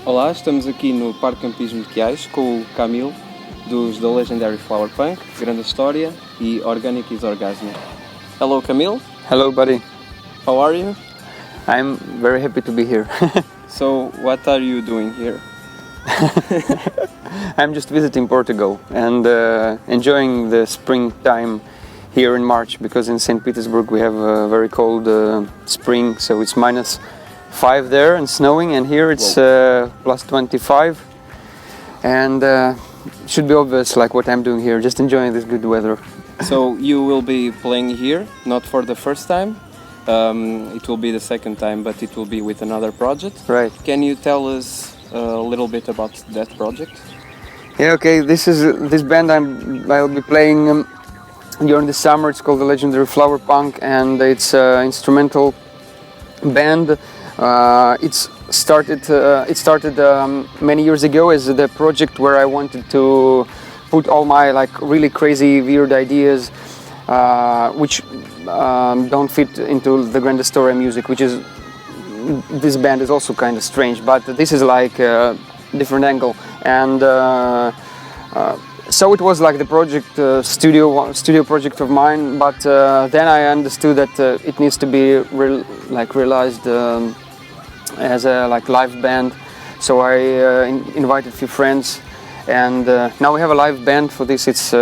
Olá, estamos aqui no Parque Campismo de Quiais com o Kamille, dos The Legendary Flower Punk, Grande História e Organic is Orgasmic. Hello Kamille. Hello buddy. How are you? I'm very happy to be here. So, what are you doing here? I'm just visiting Portugal and enjoying the springtime here in March, because in St. Petersburg we have a very cold spring, so it's -5 there and snowing, and here it's +25, and should be obvious like what I'm doing here, just enjoying this good weather. So you will be playing here, not for the first time, it will be the second time, but it will be with another project. Right. Can you tell us a little bit about that project? Yeah, okay, this band I'll be playing during the summer. It's called the Legendary Flower Punk, and it's an instrumental band. It started many years ago as the project where I wanted to put all my like really crazy weird ideas which don't fit into the Grande Storia music, which is, this band is also kind of strange, but this is like a different angle, and so it was like the project studio project of mine, but then I understood that it needs to be realized as a live band, so I invited a few friends, and now we have a live band for this. It's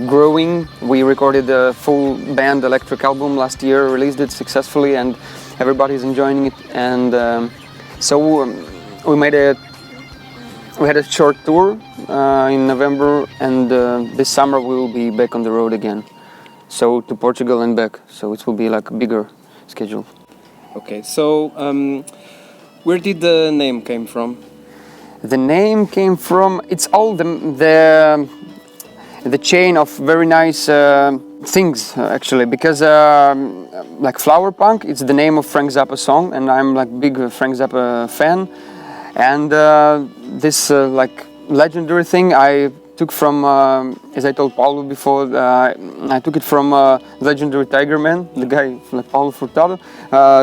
growing. We recorded a full band electric album last year, released it successfully, and everybody's enjoying it, and so we had a short tour in November, and this summer we will be back on the road again, so to Portugal and back, so it will be like a bigger schedule. Okay, so where did the name came from? The name came from, it's all the chain of very nice things actually, because like Flower Punk, it's the name of Frank Zappa's song, and I'm like big Frank Zappa fan, and this like legendary thing I took from, as I told Paulo before, I took it from legendary Tiger Man, the guy like Paulo Furtado,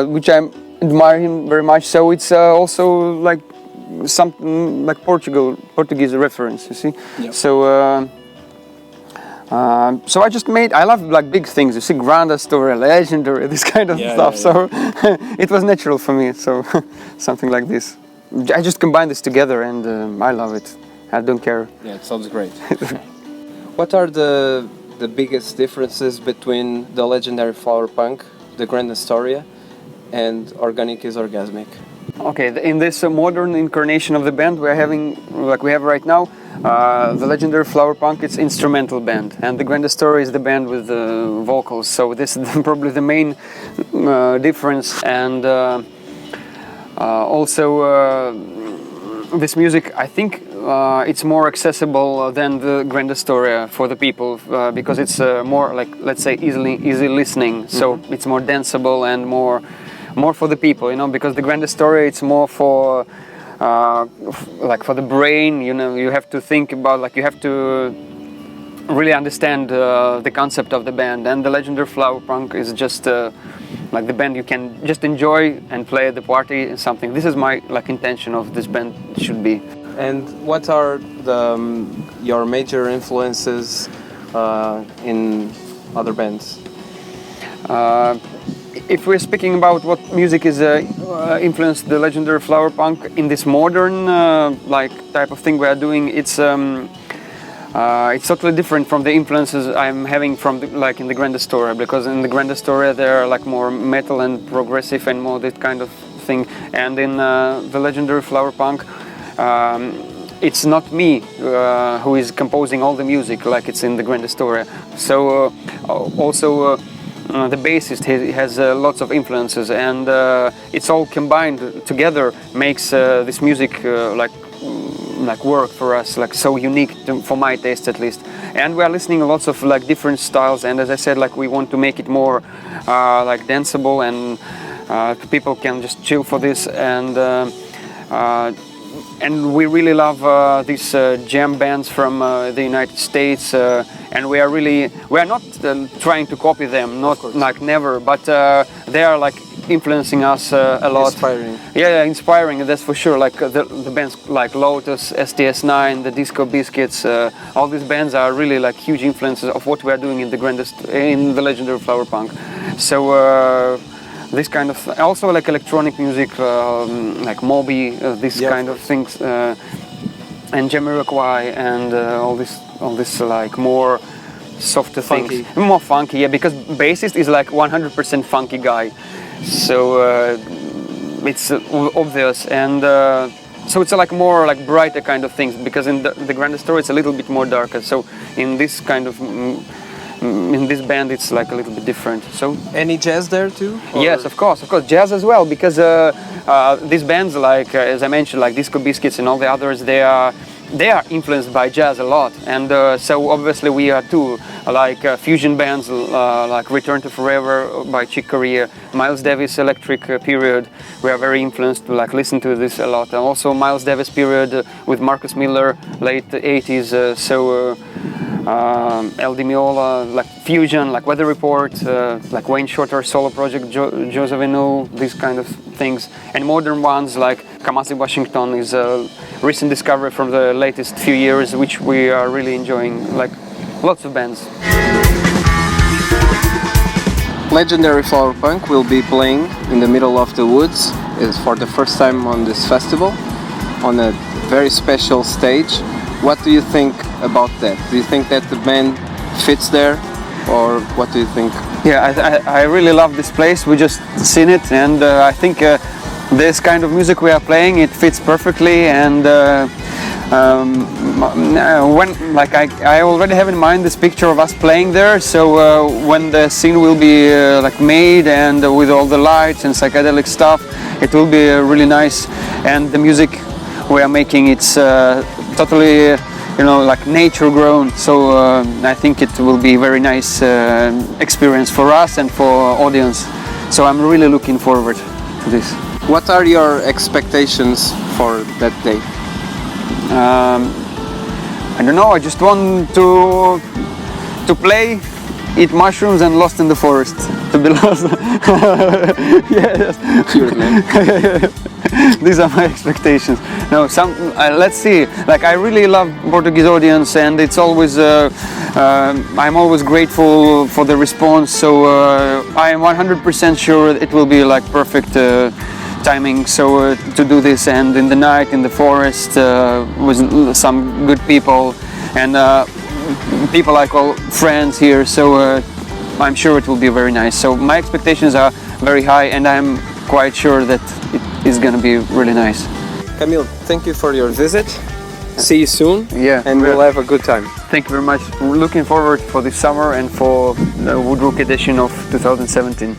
which I admire him very much. So it's also like something like Portuguese reference, you see. Yep. So I just I love like big things, you see, Grande Storia, legendary, this kind of stuff. So it was natural for me. So something like this. I just combine this together, and I love it. I don't care. Yeah, it sounds great. What are the biggest differences between the Legendary Flower Punk, the Grande Storia, and Organic is Orgasmic? Okay, in this modern incarnation of the band we have right now, the Legendary Flower Punk, it's instrumental band, and the Grande Storia is the band with the vocals. So this is probably the main difference, and also this music, I think it's more accessible than the Grande Storia for the people, because it's more like, let's say, easy listening. So it's more danceable and more for the people, you know, because the Grande Storia, it's more for like for the brain, you know, you have to think about, like, you have to really understand the concept of the band, and the Legendary Flower Punk is just like the band you can just enjoy and play at the party and something. This is my like intention of this band should be. And what are your major influences in other bands? If we're speaking about what music is influenced the Legendary Flower Punk in this modern like type of thing we are doing, it's totally different from the influences I'm having from like in the Grande Storia, because in the Grande Storia they're like more metal and progressive and more that kind of thing, and in the Legendary Flower Punk it's not me who is composing all the music like it's in the Grande Storia. So also the bassist has lots of influences, and it's all combined together makes this music like work for us, like so unique for my taste at least. And we are listening to lots of like different styles, and as I said, like we want to make it more like danceable, and people can just chill for this, and and we really love these jam bands from the United States, and we are not trying to copy them, not like never, but they are like influencing us a lot. Inspiring. Yeah, inspiring, that's for sure. Like the bands like Lotus, STS9, the Disco Biscuits, all these bands are really like huge influences of what we are doing in the legendary flower punk. So this kind of, also like electronic music, like Moby, this kind of things, and Jamiroquai, and all this like more softer Funky. things, more funky. Yeah, because bassist is like 100% funky guy, so it's obvious, and so it's like more like brighter kind of things. Because in the Grand Story it's a little bit more darker. So in this kind of in this band it's like a little bit different. So Any jazz there too? Or? yes, of course, jazz as well, because these bands, like as I mentioned, like Disco Biscuits and all the others, they are influenced by jazz a lot, and so obviously we are too, like fusion bands like Return to Forever by Chick Corea, Miles Davis Electric Period. We are very influenced to like listen to this a lot, and also Miles Davis Period with Marcus Miller, late 80s. So El Di Meola, like fusion, like Weather Report, like Wayne Shorter solo project, Joseph Enu, these kind of things, and modern ones like Kamasi Washington is a recent discovery from the latest few years, which we are really enjoying, like lots of bands. Legendary Flower Punk will be playing in the middle of the woods for the first time on this festival, on a very special stage. What do you think about that? Do you think that the band fits there, or what do you think? Yeah, I really love this place. We just seen it, and I think this kind of music we are playing, it fits perfectly. And when like I already have in mind this picture of us playing there. So when the scene will be like made, and with all the lights and psychedelic stuff, it will be really nice. And the music we are making, it's totally, like nature grown. So I think it will be a very nice experience for us and for audience. So I'm really looking forward to this. What are your expectations for that day? I don't know. I just want to play, eat mushrooms, and lost in the forest. To be lost. Yes. Cute, man. These are my expectations. No, let's see. Like, I really love Portuguese audience, and it's always I'm always grateful for the response. So I am 100% sure it will be like perfect timing. So to do this, and in the night in the forest with some good people, and people I call friends here. So I'm sure it will be very nice. So my expectations are very high, and I'm quite sure that it is going to be really nice. Kamille, thank you for your visit. See you soon. Yeah, and we'll have a good time. Thank you very much. We're looking forward for this summer and for the Woodrock edition of 2017.